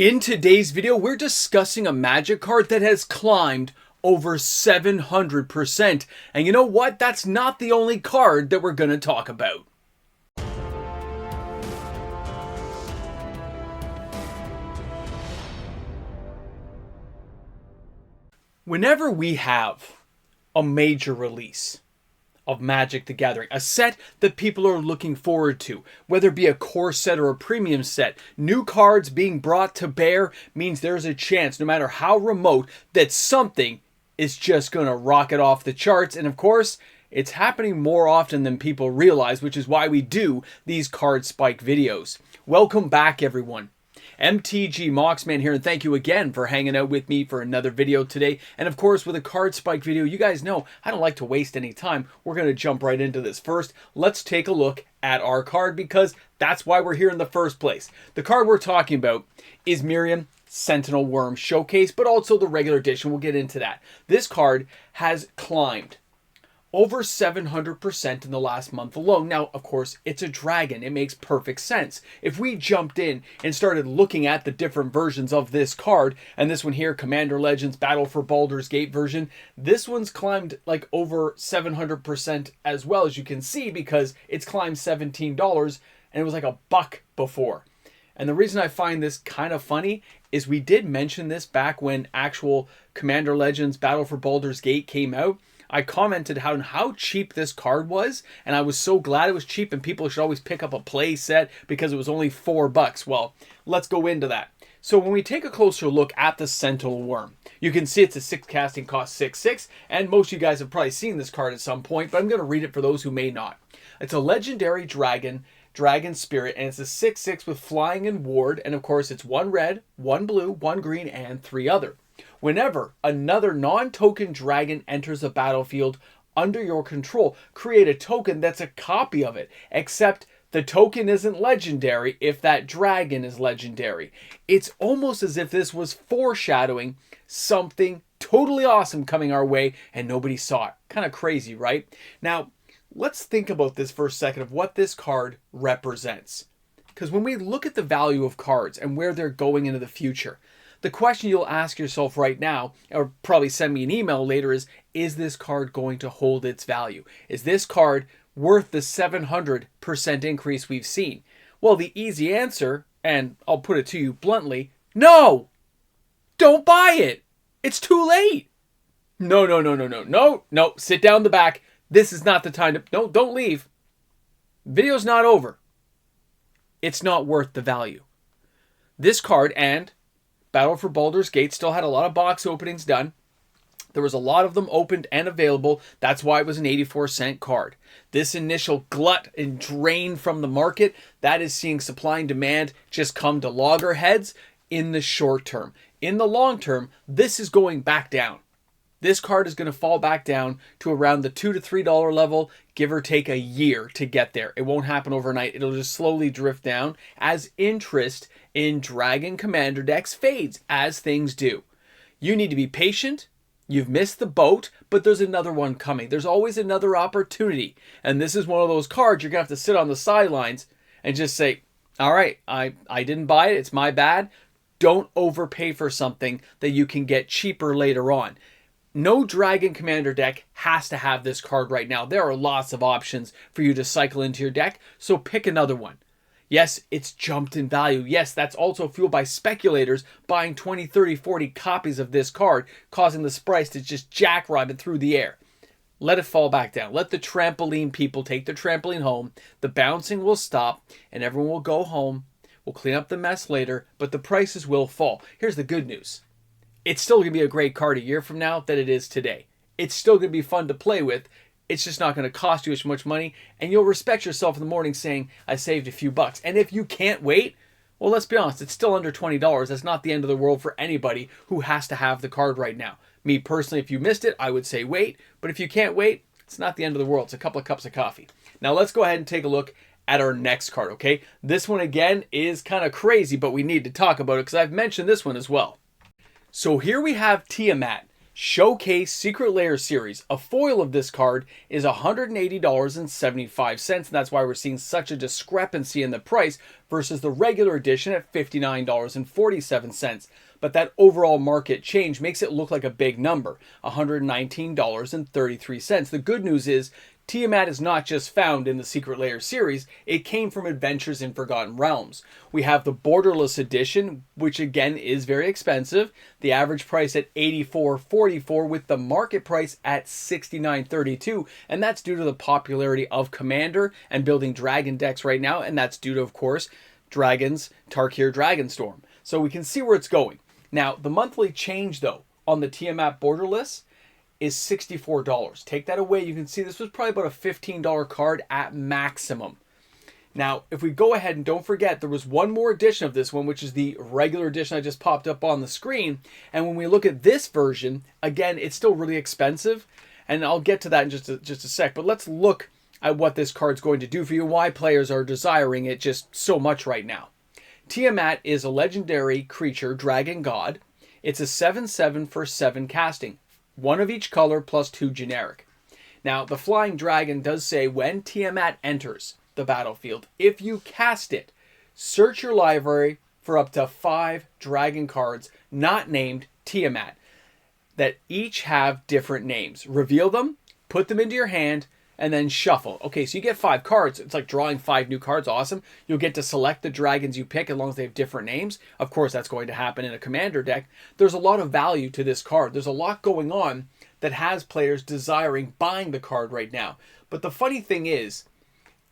In today's video, we're discussing a Magic card that has climbed over 700%. And you know what? That's not the only card that we're going to talk about. Whenever we have a major release of Magic the Gathering, a set that people are looking forward to, whether it be a core set or a premium set, new cards being brought to bear means there's a chance, no matter how remote, that something is just going to rocket off the charts. And of course, it's happening more often than people realize, which is why we do these card spike videos. Welcome back, everyone. MTG Moxman here, and thank you again for hanging out with me for another video today. And of course, with a card spike video, you guys know I don't like to waste any time. We're going to jump right into this. First, let's take a look at our card, because that's why we're here in the first place. The card we're talking about is Miriam Sentinel Worm Showcase, but also the regular edition. We'll get into that. This card has climbed over 700% in the last month alone. Now, of course, it's a dragon. It makes perfect sense. If we jumped in and started looking at the different versions of this card, and this one here, Commander Legends Battle for Baldur's Gate version, this one's climbed like over 700% as well, as you can see, because it's climbed $17 and it was like $1 before. And the reason I find this kind of funny is we did mention this back when actual Commander Legends Battle for Baldur's Gate came out. I commented how cheap this card was, and I was so glad it was cheap, and people should always pick up a play set because it was only $4. Well, let's go into that. So when we take a closer look at the Sentinel Worm, you can see it's a 6 casting cost 6/6, and most of you guys have probably seen this card at some point, but I'm going to read it for those who may not. It's a legendary dragon spirit, and it's a 6/6 with flying and ward, and of course it's 1 red, 1 blue, 1 green, and 3 other. Whenever another non-token dragon enters a battlefield under your control, create a token that's a copy of it, except the token isn't legendary if that dragon is legendary. It's almost as if this was foreshadowing something totally awesome coming our way and nobody saw it. Kind of crazy, right? Now, let's think about this for a second of what this card represents. Because when we look at the value of cards and where they're going into the future, the question you'll ask yourself right now, or probably send me an email later, is this card going to hold its value? Is this card worth the 700% increase we've seen? Well, the easy answer, and I'll put it to you bluntly, no! Don't buy it! It's too late! No, sit down in the back. This is not the time to, no, don't leave. Video's not over. It's not worth the value. This card and Battle for Baldur's Gate still had a lot of box openings done. There was a lot of them opened and available. That's why it was an 84-cent card. This initial glut and drain from the market, that is seeing supply and demand just come to loggerheads in the short term. In the long term, this is going back down. This card is going to fall back down to around the $2 to $3 level, give or take a year to get there. It won't happen overnight. It'll just slowly drift down as interest in Dragon Commander decks fades, as things do. You need to be patient. You've missed the boat, but there's another one coming. There's always another opportunity. And this is one of those cards you're going to have to sit on the sidelines and just say, all right, I didn't buy it. It's my bad. Don't overpay for something that you can get cheaper later on. No Dragon Commander deck has to have this card right now. There are lots of options for you to cycle into your deck, so pick another one. Yes, it's jumped in value. Yes, that's also fueled by speculators buying 20, 30, 40 copies of this card, causing this price to just jackrabbit through the air. Let it fall back down. Let the trampoline people take their trampoline home. The bouncing will stop, and everyone will go home. We'll clean up the mess later, but the prices will fall. Here's the good news. It's still going to be a great card a year from now that it is today. It's still going to be fun to play with. It's just not going to cost you as much money, and you'll respect yourself in the morning saying, I saved a few bucks. And if you can't wait, well, let's be honest, it's still under $20. That's not the end of the world for anybody who has to have the card right now. Me personally, if you missed it, I would say wait. But if you can't wait, it's not the end of the world. It's a couple of cups of coffee. Now let's go ahead and take a look at our next card, okay? This one, again, is kind of crazy, but we need to talk about it because I've mentioned this one as well. So here we have Tiamat, Showcase Secret Lair series. A foil of this card is $180.75, and that's why we're seeing such a discrepancy in the price versus the regular edition at $59.47. But that overall market change makes it look like a big number, $119.33. The good news is Tiamat is not just found in the Secret Lair series, it came from Adventures in Forgotten Realms. We have the Borderless edition, which again is very expensive. The average price at $84.44 with the market price at $69.32, and that's due to the popularity of Commander and building dragon decks right now, and that's due to, of course, Dragons, Tarkir Dragonstorm. So we can see where it's going. Now, the monthly change, though, on the Tiamat Borderless is $64. Take that away, you can see this was probably about a $15 card at maximum. Now, if we go ahead and don't forget, there was one more edition of this one, which is the regular edition I just popped up on the screen. And when we look at this version, again, it's still really expensive. And I'll get to that in just a sec. But let's look at what this card's going to do for you, why players are desiring it just so much right now. Tiamat is a legendary creature, dragon god. It's a 7/7 for 7 casting. 1 of each color plus 2 generic. Now, the Flying Dragon does say when Tiamat enters the battlefield, if you cast it, search your library for up to 5 dragon cards not named Tiamat that each have different names. Reveal them, put them into your hand, and then shuffle. Okay, so you get 5 cards. It's like drawing 5 new cards. Awesome. You'll get to select the dragons you pick as long as they have different names. Of course, that's going to happen in a commander deck. There's a lot of value to this card. There's a lot going on that has players desiring buying the card right now. But the funny thing is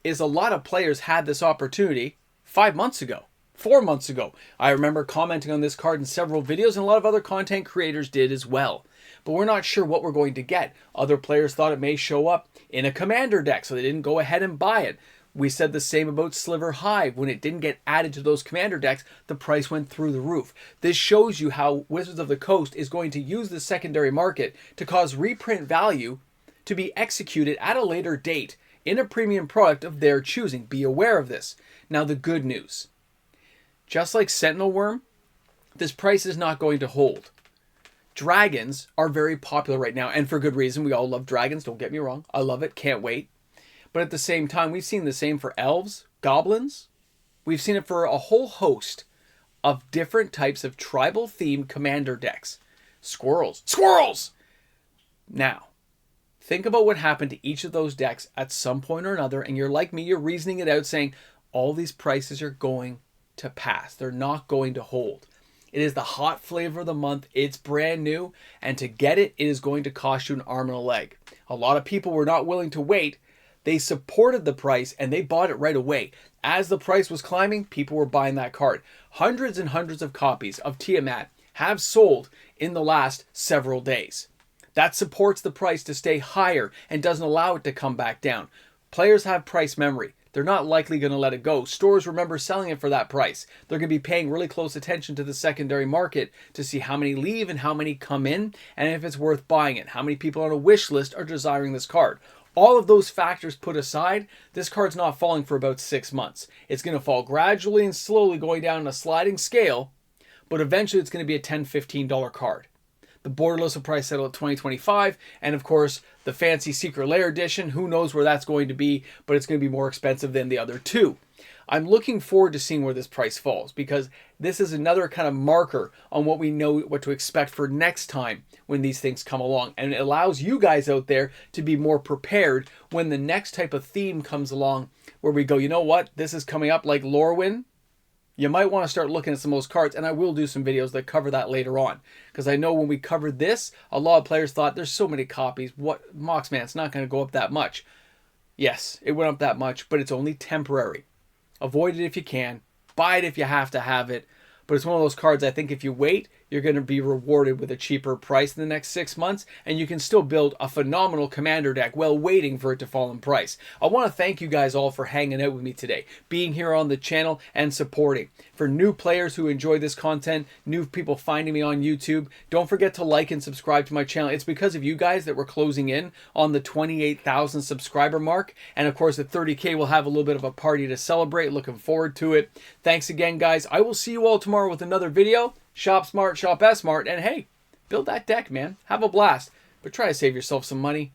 a lot of players had this opportunity 5 months ago, 4 months ago. I remember commenting on this card in several videos, and a lot of other content creators did as well. But we're not sure what we're going to get. Other players thought it may show up in a commander deck, so they didn't go ahead and buy it. We said the same about Sliver Hive. When it didn't get added to those commander decks, the price went through the roof. This shows you how Wizards of the Coast is going to use the secondary market to cause reprint value to be executed at a later date in a premium product of their choosing. Be aware of this. Now, the good news. Just like Sentinel Worm, this price is not going to hold. Dragons are very popular right now, and for good reason. We all love dragons, don't get me wrong. I love it, can't wait. But at the same time, we've seen the same for elves, goblins. We've seen it for a whole host of different types of tribal-themed commander decks. Squirrels. Squirrels! Now, think about what happened to each of those decks at some point or another, and you're like me, you're reasoning it out saying, all these prices are going to pass. They're not going to hold. It is the hot flavor of the month. It's brand new. And to get it, it is going to cost you an arm and a leg. A lot of people were not willing to wait. They supported the price and they bought it right away. As the price was climbing, people were buying that card. Hundreds and hundreds of copies of Tiamat have sold in the last several days. That supports the price to stay higher and doesn't allow it to come back down. Players have price memory. They're not likely going to let it go. Stores remember selling it for that price. They're going to be paying really close attention to the secondary market to see how many leave and how many come in, and if it's worth buying it. How many people on a wish list are desiring this card. All of those factors put aside, this card's not falling for about 6 months. It's going to fall gradually and slowly, going down on a sliding scale, but eventually it's going to be a $10, $15 card. The Borderless will probably settle at $20, $25, and of course the fancy Secret Lair edition, who knows where that's going to be, but it's going to be more expensive than the other two. I'm looking forward to seeing where this price falls, because this is another kind of marker on what we know what to expect for next time when these things come along, and it allows you guys out there to be more prepared when the next type of theme comes along where we go, you know what, this is coming up like Lorwyn. You might want to start looking at some of those cards, and I will do some videos that cover that later on. Because I know when we covered this, a lot of players thought, there's so many copies, what, Moxman, it's not going to go up that much. Yes, it went up that much, but it's only temporary. Avoid it if you can. Buy it if you have to have it. But it's one of those cards, I think if you wait, you're going to be rewarded with a cheaper price in the next 6 months, and you can still build a phenomenal commander deck while waiting for it to fall in price. I want to thank you guys all for hanging out with me today, being here on the channel and supporting. For new players who enjoy this content, new people finding me on YouTube, don't forget to like and subscribe to my channel. It's because of you guys that we're closing in on the 28,000 subscriber mark, and of course at 30K we'll have a little bit of a party to celebrate. Looking forward to it. Thanks again, guys. I will see you all tomorrow with another video. Shop smart, shop S smart, and hey, build that deck, man. Have a blast. But try to save yourself some money.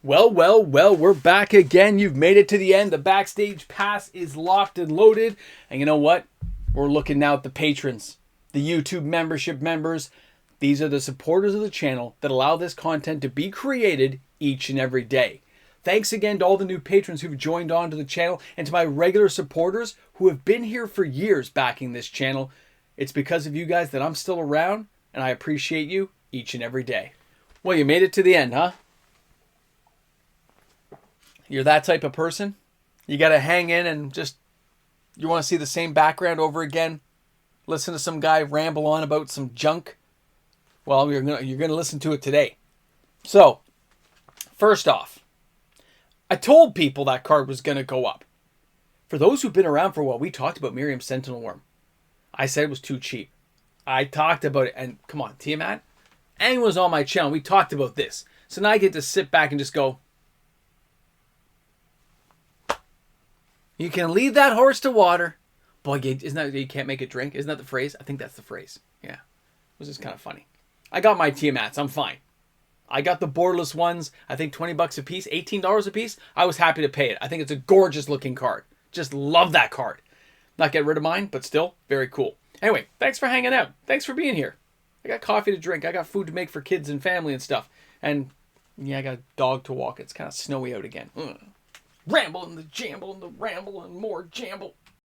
Well, we're back again. You've made it to the end. The Backstage Pass is locked and loaded. And you know what? We're looking now at the patrons, the YouTube membership members. These are the supporters of the channel that allow this content to be created each and every day. Thanks again to all the new patrons who've joined on to the channel and to my regular supporters who have been here for years backing this channel. It's because of you guys that I'm still around, and I appreciate you each and every day. Well, you made it to the end, huh? You're that type of person? You got to hang in and just, you want to see the same background over again? Listen to some guy ramble on about some junk? Well, you're gonna listen to it today. So, first off, I told people that card was going to go up. For those who've been around for a while, we talked about Miriam's Sentinel Worm. I said it was too cheap. I talked about it, and come on, Tiamat, anyone's on my channel, we talked about this. So now I get to sit back and just go, you can lead that horse to water. Boy, isn't that, you can't make it drink? Isn't that the phrase? I think that's the phrase. Yeah. It was just kind of funny. I got my Tiamats. I'm fine. I got the borderless ones. I think 20 bucks a piece, $18 a piece. I was happy to pay it. I think it's a gorgeous looking card. Just love that card. Not get rid of mine, but still very cool. Anyway, thanks for hanging out. Thanks for being here. I got coffee to drink. I got food to make for kids and family and stuff. And yeah, I got a dog to walk. It's kind of snowy out again. Ramble and the jamble and the ramble and more jamble.